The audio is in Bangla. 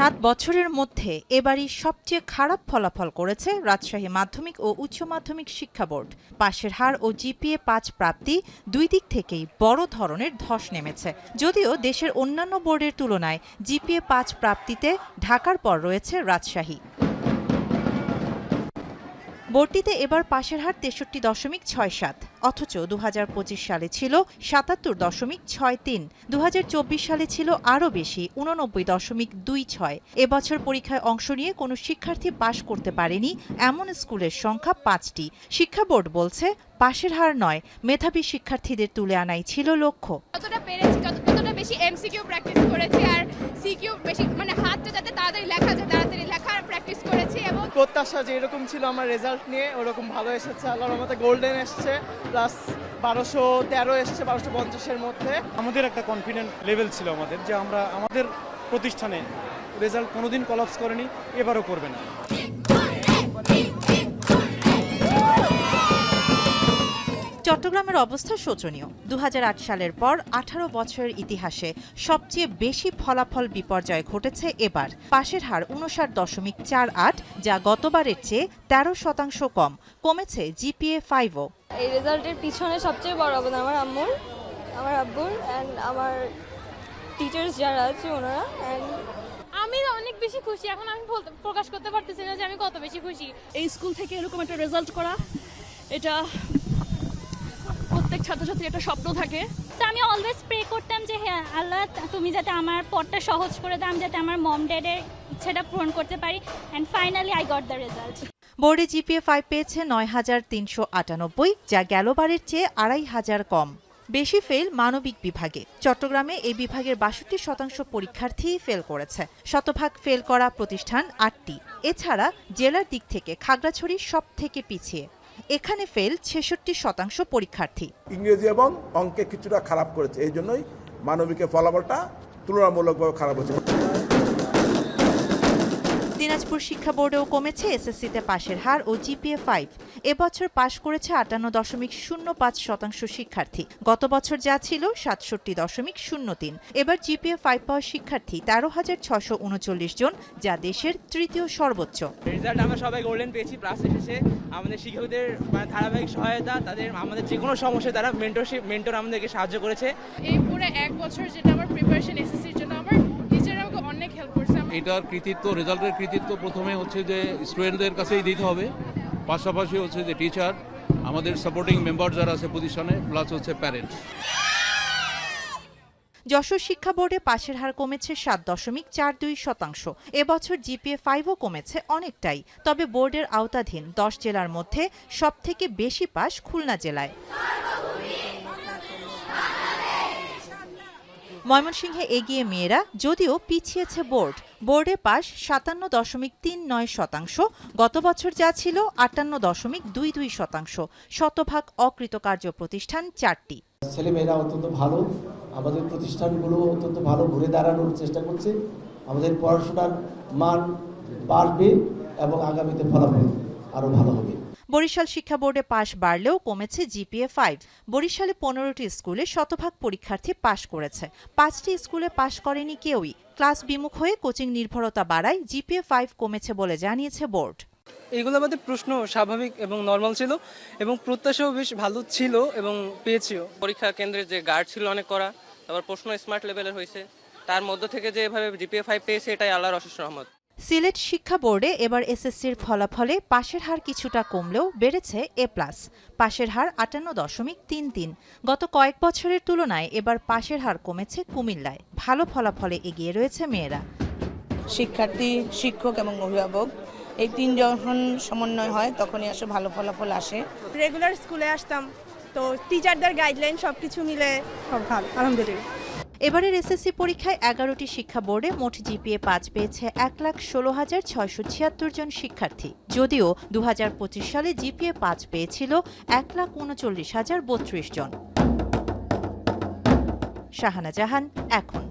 7 বছরের মধ্যে এবারই সবচেয়ে খারাপ ফলাফল করেছে রাজশাহী মাধ্যমিক ও উচ্চ মাধ্যমিক শিক্ষা বোর্ড। পাশের হার ও জিপিএ 5 প্রাপ্তি দুই দিক থেকেই বড় ধরনের ধস নেমেছে। যদিও দেশের অন্যান্য বোর্ডের তুলনায় জিপিএ 5 প্রাপ্তিতে ঢাকার পর রয়েছে রাজশাহী। বোর্ডটিতে এবার পাশের হার 63.67, অথচ 2025 সালে ছিল 77.63। 2024 সালে ছিল আরও বেশি 89.26। এবছর পরীক্ষায় অংশ নিয়ে কোনো শিক্ষার্থী পাশ করতে পারেনি এমন স্কুলের সংখ্যা 5টি। শিক্ষা বোর্ড বলছে পাশের হার নয়, মেধাবী শিক্ষার্থীদের তুলে আনাই ছিল লক্ষ্য। যতটা পেরেছি, যতটা বেশি এমসিকিউ প্র্যাকটিস করেছি আর সিকিউ বেশি, মানে হাতটা যাতে তাড়াতাড়ি লেখা যায় তাড়াতাড়ি লেখার প্র্যাকটিস করেছি। এবং প্রত্যাশা যে এরকম ছিল আমার রেজাল্ট নিয়ে ওরকম ভালো এসেছে, আল্লাহর রহমতে গোল্ডেন এসেছে, প্লাস 1213 এসেছে 1250-এর মধ্যে। আমাদের একটা কনফিডেন্ট লেভেল ছিল আমাদের যে আমরা আমাদের প্রতিষ্ঠানে রেজাল্ট কোনোদিন কলাপস করেনি, এবারও করবে না। চট্টগ্রামের অবস্থা শোচনীয়। 2008 সালের পর 18 বছরের ইতিহাসে সবচেয়ে বেশি ফলাফল বিপর্যয় ঘটেছে এবার। পাশের হার 59.48, যা গতবারের চেয়ে 13% কম। কমেছে জিপিএ 5ও। এই রেজাল্টের পিছনে সবচেয়ে বড় অবদান আমার আব্বুর অ্যান্ড আমার টিচার্স যারা আছে ওনারা। আমি অনেক বেশি খুশি, এখন আমি প্রকাশ করতে পারতেছি না যে আমি কত বেশি খুশি। এই স্কুল থেকে এরকম একটা রেজাল্ট করা, এটা প্রত্যেক ছাত্রছাত্রীর একটা স্বপ্ন থাকে। তো আমি অলওয়েজ প্রে করতাম যে হ্যাঁ আল্লাহ, তুমি যাতে আমার পথটা সহজ করে দাও, আমি যাতে আমার মম ড্যাডের ইচ্ছাটা পূরণ করতে পারি। And finally I got the result. বোর্ডে জিপিএ 5 পেয়েছে 9398, যা গেলবারের চেয়ে 2500 কম। বেশি ফেল মানবিক বিভাগে। চট্টগ্রামে এই বিভাগের 62% পরীক্ষার্থী ফেল করেছে। শতভাগ ফেল করা প্রতিষ্ঠান 8টি। এছাড়া জেলার দিক থেকে খাগড়াছড়ি সব থেকে পিছিয়ে। এখানে ফেল 66% পরীক্ষার্থী। ইংরেজি এবং অঙ্কে কিছুটা খারাপ করেছে, এই জন্যই মানবিকের ফলাফলটা তুলনামূলকভাবে খারাপ হচ্ছে। দিনাজপুর শিক্ষা বোর্ডেও কমেছে এসএসসিতে পাশের হার ও জিপিএ 5। এবছর পাশ করেছে 58.05% শিক্ষার্থী। গত বছর যা ছিল 67.03। এবার জিপিএ 5 পাওয়া শিক্ষার্থী 13,639 জন, যা দেশের তৃতীয় সর্বোচ্চ। রেজাল্ট আমরা সবাই গোল্ডেন পেয়েছি, প্লাস এসেছে আমাদের শিক্ষকদের ধারাবাহিক সহায়তা, আমাদের যে কোনো সমস্যায় তারা মেন্টর আমাদেরকে সাহায্য করেছে। এই পুরো এক বছর যেটা আমার প্রিপারেশন এসএসসির জন্য, আমার টিচার আমাকে অনেক হেল্প করছে। এটার কৃতিত্ব, রেজাল্টের কৃতিত্ব প্রথমে হচ্ছে যে স্টুডেন্টদের কাছেই দিতে হবে, পাশাপাশি হচ্ছে যে টিচার, আমাদের সাপোর্টিং মেম্বার যারা আছে প্রতিষ্ঠানে, প্লাস হচ্ছে প্যারেন্টস। যশোর শিক্ষা বোর্ডে পাশের হার কমেছে 7.42%। এবছর জিপিএ 5ও কমেছে অনেকটাই। তবে বোর্ডের আওতাধীন 10 জেলার মধ্যে সবথেকে বেশি পাস খুলনা জেলায়। ময়মনসিংহে এগিয়ে মেয়েরা, যদিও পিছিয়েছে বোর্ড। বোর্ডে পাস 57.39%। গত বছর যা ছিল 58.22%। শতভাগ অকৃতকার্য প্রতিষ্ঠান 4টি। ছেলেমেয়েরা অত্যন্ত ভালো, আমাদের প্রতিষ্ঠানগুলো অত্যন্ত ভালো ঘুরে দাঁড়ানোর চেষ্টা করছে। আমাদের পড়াশোনার মান বাড়বে এবং আগামীতে ফলাফল আরও ভালো হবে। বরিশাল শিক্ষা বোর্ডে পাশ বাড়লেও কমেছে জিপিএ 5। বরিশালে 15টি স্কুলে শতভাগ পরীক্ষার্থী পাশ করেছে। 5টি স্কুলে পাশ করেনি কেউই। ক্লাস বিমুখ হয়ে কোচিং নির্ভরতা বাড়ায় জিপিএ 5 কমেছে বলে জানিয়েছে বোর্ড। এইগুলো আমাদের প্রশ্ন স্বাভাবিক এবং নর্মাল ছিল এবং প্রত্যাশাও বেশ ভালো ছিল এবং পেয়েছিও। পরীক্ষা কেন্দ্রের যে গার্ড ছিল অনেক করা, তারপর প্রশ্ন স্মার্ট লেভেলের হয়েছে, তার মধ্য থেকে যে এভাবে জিপিএ 5 পেয়েছে, এটাই আল্লাহর অশেষ রহমত। সিলেট শিক্ষা বোর্ডে এবার এসএসসির ফলাফলে পাশের হার কিছুটা কমলেও বেড়েছে এ+। পাশের হার 58.33। গত কয়েক বছরের তুলনায় এবার পাশের হার কমেছে কুমিল্লায়। ভালো ফলাফলে এগিয়ে রয়েছে মেয়েরা। শিক্ষার্থী, শিক্ষক এবং অভিভাবক এই তিনজন সমন্বয় হয়, তখনই আসলে ভালো ফলাফল আসে। রেগুলার স্কুলে আসতাম, তো টিচারদের গাইডলাইন সবকিছু মিলে সব ভালো, আলহামদুলিল্লাহ। এবারের এসএসসি পরীক্ষায় 11টি শিক্ষা বোর্ডে মোট জিপিএ 5 পেয়েছে 1,16,676 জন শিক্ষার্থী। যদিও 2025 সালে জিপিএ 5 পেয়েছিল 1,39,032 জন। শাহানা জাহান, এখন।